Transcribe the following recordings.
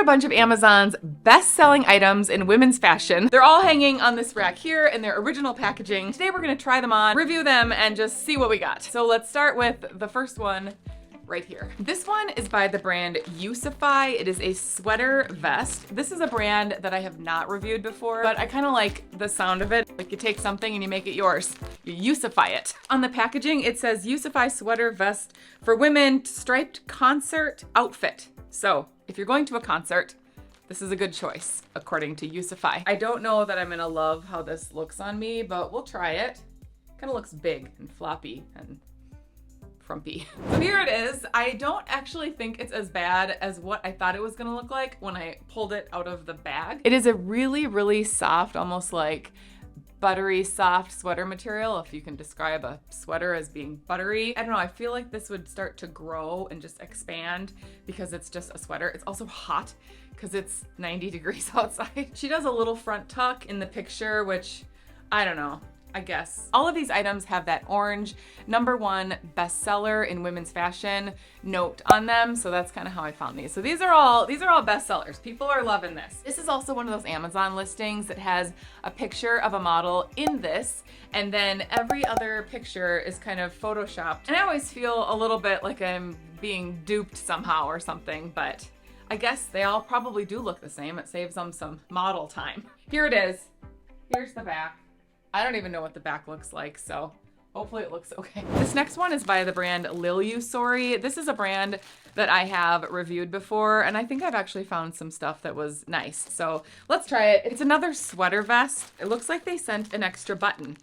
a bunch of Amazon's best-selling items in women's fashion. They're all hanging on this rack here in their original packaging. Today we're gonna try them on, review them, and just see what we got. So let's start with the first one right here. This one is by the brand Usify. It is a sweater vest. This is a brand that I have not reviewed before, but I kind of like the sound of it. Like you take something and you make it yours. You Usify it. On the packaging, it says Usify sweater vest for women, striped concert outfit. So if you're going to a concert, this is a good choice, according to Usify. I don't know that I'm gonna love how this looks on me, but we'll try it. Kind of looks big and floppy and frumpy. So here it is. I don't actually think it's as bad as what I thought it was gonna look like when I pulled it out of the bag. It is a really, really soft, almost like buttery soft sweater material, if you can describe a sweater as being buttery. I don't know, I feel like this would start to grow and just expand because it's just a sweater. It's also hot because it's 90 degrees outside. She does a little front tuck in the picture, which I don't know. I guess. All of these items have that orange #1 bestseller in women's fashion note on them, so that's kind of how I found these. So these are all bestsellers. People are loving this. This is also one of those Amazon listings that has a picture of a model in this, and then every other picture is kind of photoshopped. And I always feel a little bit like I'm being duped somehow or something, but I guess they all probably do look the same. It saves them some model time. Here it is. Here's the back. I don't even know what the back looks like, so hopefully it looks okay. This next one is by the brand Liliusori. This is a brand that I have reviewed before, and I think I've actually found some stuff that was nice. So let's try it. It's another sweater vest. It looks like they sent an extra button.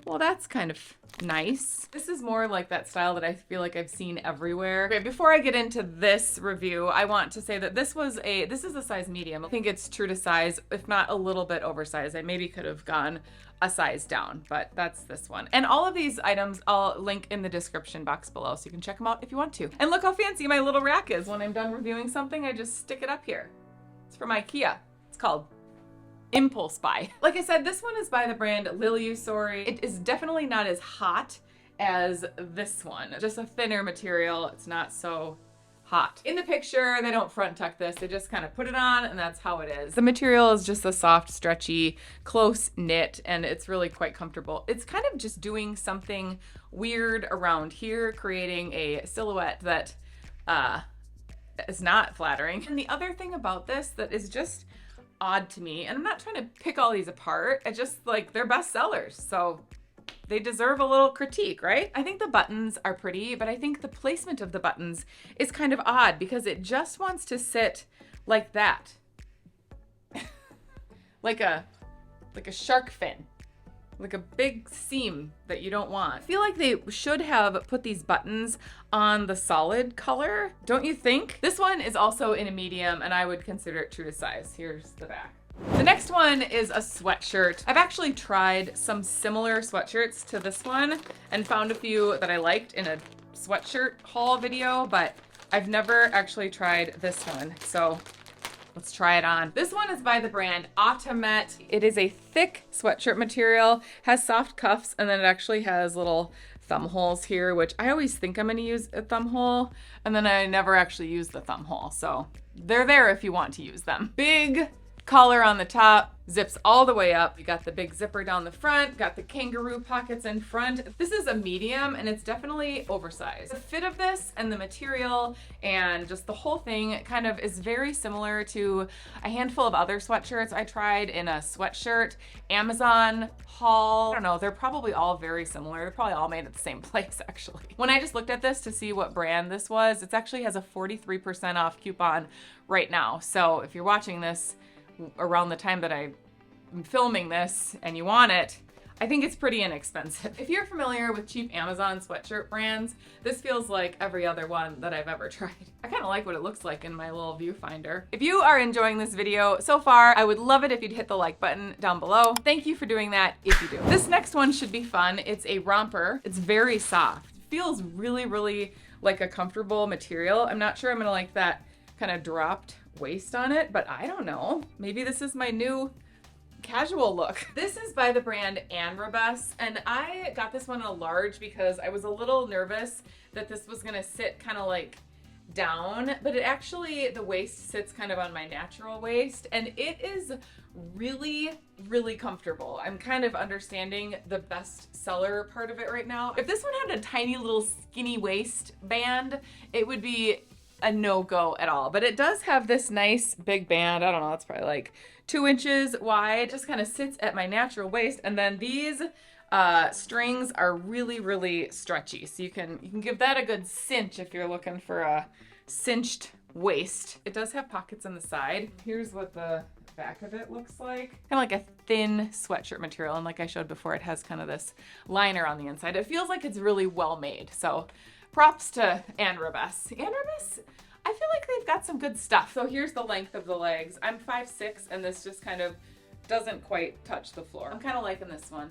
Well, that's kind of nice. This is more like that style that I feel like I've seen everywhere. Okay, before I get into this review, I want to say that this is a size medium. I think it's true to size, if not a little bit oversized. I maybe could have gone a size down, but that's this one. And all of these items I'll link in the description box below, so you can check them out if you want to. And look how fancy my little rack is. When I'm done reviewing something, I just stick it up here. It's from IKEA. It's called Impulse Buy. Like I said, this one is by the brand Liliusori. It is definitely not as hot as this one. Just a thinner material. It's not so hot. In the picture, they don't front tuck this. They just kind of put it on and that's how it is. The material is just a soft, stretchy, close knit, and it's really quite comfortable. It's kind of just doing something weird around here, creating a silhouette that is not flattering. And the other thing about this that is just odd to me, and I'm not trying to pick all these apart, it's just like they're bestsellers, so they deserve a little critique, right? I think the buttons are pretty, but I think the placement of the buttons is kind of odd because it just wants to sit like that. like a shark fin. Like a big seam that you don't want. I feel like they should have put these buttons on the solid color, don't you think? This one is also in a medium and I would consider it true to size. Here's the back. The next one is a sweatshirt. I've actually tried some similar sweatshirts to this one and found a few that I liked in a sweatshirt haul video, but I've never actually tried this one. So let's try it on. This one is by the brand Automet. It is a thick sweatshirt material, has soft cuffs, and then it actually has little thumb holes here, which I always think I'm gonna use a thumb hole, and then I never actually use the thumb hole. So they're there if you want to use them. Big collar on the top, zips all the way up. You got the big zipper down the front, got the kangaroo pockets in front. This is a medium and it's definitely oversized. The fit of this and the material and just the whole thing kind of is very similar to a handful of other sweatshirts I tried in a sweatshirt Amazon haul. I don't know, they're probably all very similar. They're probably all made at the same place actually. When I just looked at this to see what brand this was, it actually has a 43% off coupon right now. So if you're watching this around the time that I'm filming this and you want it, I think it's pretty inexpensive. If you're familiar with cheap Amazon sweatshirt brands, this feels like every other one that I've ever tried. I kind of like what it looks like in my little viewfinder. If you are enjoying this video so far, I would love it if you'd hit the like button down below. Thank you for doing that if you do. This next one should be fun. It's a romper. It's very soft. It feels really, really like a comfortable material. I'm not sure I'm gonna like that kind of dropped waist on it, but I don't know. Maybe this is my new casual look. This is by the brand Anrobus, and I got this one in a large because I was a little nervous that this was gonna sit kind of like down, but it actually, the waist sits kind of on my natural waist, and it is really, really comfortable. I'm kind of understanding the best seller part of it right now. If this one had a tiny little skinny waistband, it would be a no-go at all. But it does have this nice big band. I don't know, it's probably like 2 inches wide. It just kind of sits at my natural waist. And then these strings are really, really stretchy. So you can give that a good cinch if you're looking for a cinched waist. It does have pockets on the side. Here's what the back of it looks like. Kind of like a thin sweatshirt material. And like I showed before, it has kind of this liner on the inside. It feels like it's really well made. So props to Anrobes. Anrobes, I feel like they've got some good stuff. So here's the length of the legs. I'm 5'6", and this just kind of doesn't quite touch the floor. I'm kind of liking this one,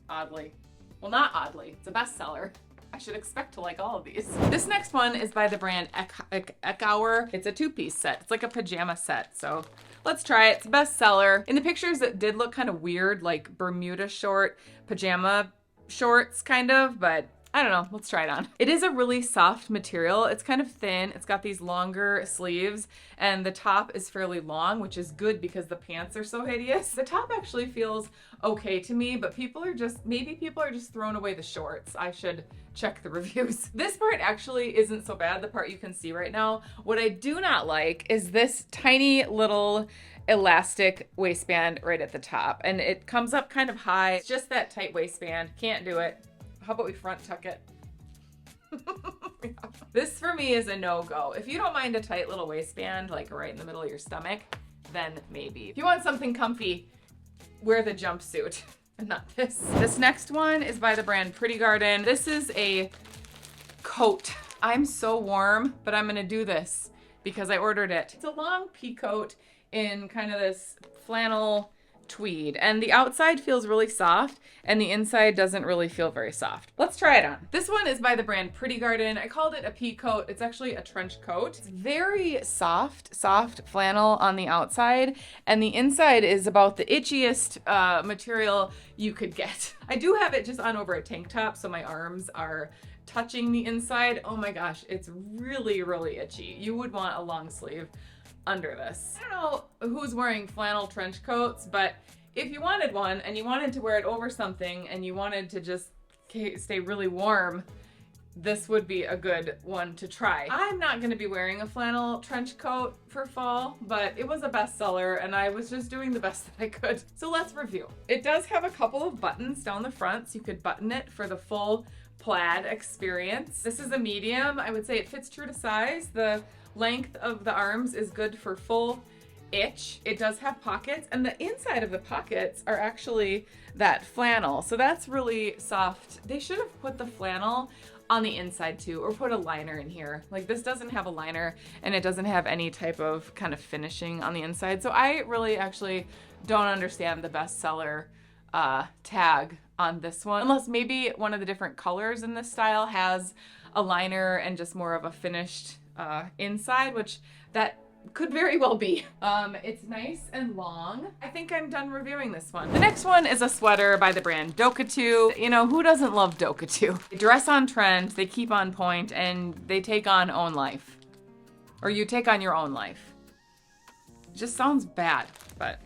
oddly. Well, not oddly, it's a bestseller. I should expect to like all of these. This next one is by the brand Eckauer. It's a 2-piece set. It's like a pajama set. So let's try it. It's a bestseller. In the pictures, it did look kind of weird, like Bermuda short, pajama shorts kind of, but I don't know, let's try it on. It is a really soft material. It's kind of thin. It's got these longer sleeves, and the top is fairly long, which is good because the pants are so hideous. The top actually feels okay to me, but maybe people are just throwing away the shorts. I should check the reviews. This part actually isn't so bad, the part you can see right now. What I do not like is this tiny little elastic waistband right at the top, and it comes up kind of high. It's just that tight waistband. Can't do it. How about we front tuck it? This for me is a no-go. If you don't mind a tight little waistband, like right in the middle of your stomach, then maybe. If you want something comfy, wear the jumpsuit and not this. This next one is by the brand Pretty Garden. This is a coat. I'm so warm, but I'm gonna do this because I ordered it. It's a long pea coat in kind of this flannel tweed, and the outside feels really soft and the inside doesn't really feel very soft. Let's try it on. This one is by the brand Pretty Garden. I called it a pea coat. It's actually a trench coat. It's very soft flannel on the outside, and the inside is about the itchiest material you could get. I do have it just on over a tank top, so my arms are touching the inside. Oh my gosh, it's really, really itchy. You would want a long sleeve under this. I don't know who's wearing flannel trench coats, but if you wanted one and you wanted to wear it over something and you wanted to just stay really warm, this would be a good one to try. I'm not going to be wearing a flannel trench coat for fall, but it was a bestseller and I was just doing the best that I could. So let's review. It does have a couple of buttons down the front, so you could button it for the full plaid experience. This is a medium. I would say it fits true to size. The length of the arms is good for full itch. It does have pockets, and the inside of the pockets are actually that flannel. So that's really soft. They should have put the flannel on the inside too, or put a liner in here. Like this doesn't have a liner and it doesn't have any type of kind of finishing on the inside. So I really actually don't understand the bestseller tag on this one, unless maybe one of the different colors in this style has a liner and just more of a finished inside, which that could very well be. It's nice and long. I think I'm done reviewing this one. The next one is a sweater by the brand Dokatu. You know, who doesn't love Dokatu? They dress on trend, they keep on point, and they take on own life. Or you take on your own life. It just sounds bad, but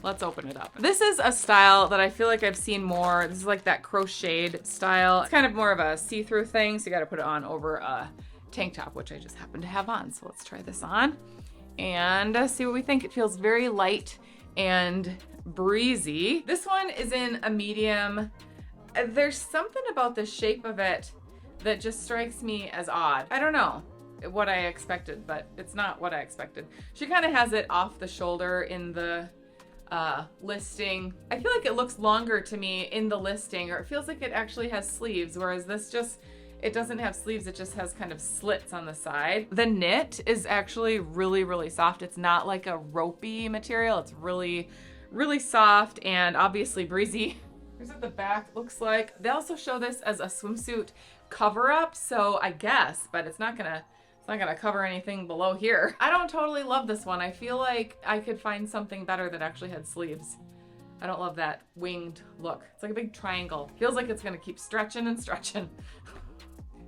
let's open it up. This is a style that I feel like I've seen more. This is like that crocheted style. It's kind of more of a see-through thing, so you gotta put it on over a tank top, which I just happen to have on. So let's try this on and see what we think. It feels very light and breezy. This one is in a medium. There's something about the shape of it that just strikes me as odd. I don't know what I expected, but it's not what I expected. She kind of has it off the shoulder in the listing. I feel like it looks longer to me in the listing, or it feels like it actually has sleeves, whereas this just, it doesn't have sleeves, it just has kind of slits on the side. The knit is actually really, really soft. It's not like a ropey material. It's really, really soft and obviously breezy. Here's what the back looks like. They also show this as a swimsuit cover-up, so I guess, but it's not gonna cover anything below here. I don't totally love this one. I feel like I could find something better that actually had sleeves. I don't love that winged look. It's like a big triangle. Feels like it's gonna keep stretching and stretching.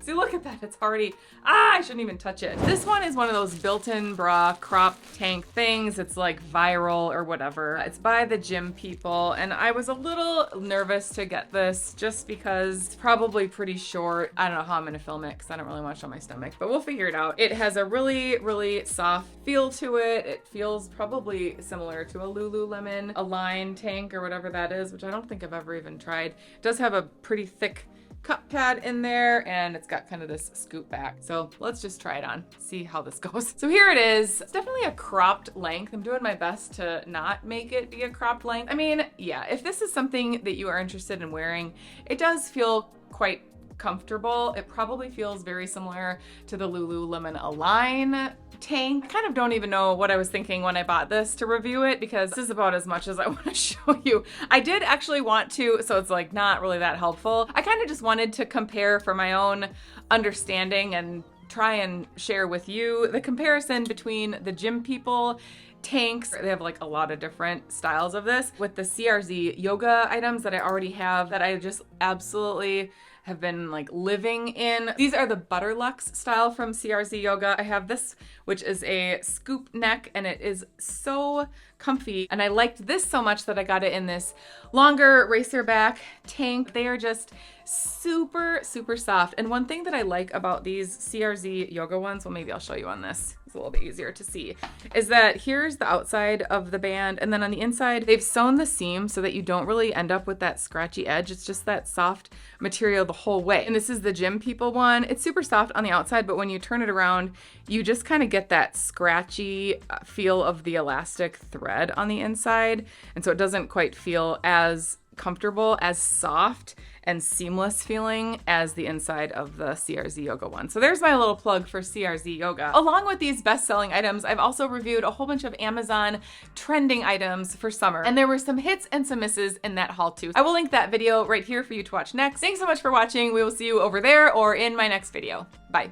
See, look at that. It's already, I shouldn't even touch it. This one is one of those built-in bra crop tank things. It's like viral or whatever. It's by the Gym People, and I was a little nervous to get this just because it's probably pretty short. I don't know how I'm gonna film it because I don't really want to show my stomach, but we'll figure it out. It has a really, really soft feel to it. It feels probably similar to a Lululemon Align tank or whatever that is, which I don't think I've ever even tried. It does have a pretty thick cup pad in there, and it's got kind of this scoop back. So let's just try it on, see how this goes. So here it is. It's definitely a cropped length. I'm doing my best to not make it be a cropped length. I mean, yeah, if this is something that you are interested in wearing, it does feel quite comfortable. It probably feels very similar to the Lululemon Align tank. I kind of don't even know what I was thinking when I bought this to review it, because this is about as much as I want to show you. I did actually want to, so it's like not really that helpful. I kind of just wanted to compare for my own understanding and try and share with you the comparison between the Gym People tanks. They have like a lot of different styles of this with the CRZ yoga items that I already have that I just absolutely have been like living in. These are the Butterlux style from CRZ Yoga. I have this, which is a scoop neck, and it is so comfy. And I liked this so much that I got it in this longer racer back tank. They are just super, super soft. And one thing that I like about these CRZ Yoga ones, well, maybe I'll show you on this. It's a little bit easier to see, is that here's the outside of the band, and then on the inside, they've sewn the seam so that you don't really end up with that scratchy edge. It's just that soft material the whole way. And this is the Gym People one. It's super soft on the outside, but when you turn it around, you just kind of get that scratchy feel of the elastic thread on the inside. And so it doesn't quite feel as comfortable, as soft and seamless feeling as the inside of the CRZ Yoga one. So there's my little plug for CRZ Yoga. Along with these best-selling items, I've also reviewed a whole bunch of Amazon trending items for summer, and there were some hits and some misses in that haul too. I will link that video right here for you to watch next. Thanks so much for watching. We will see you over there or in my next video. Bye.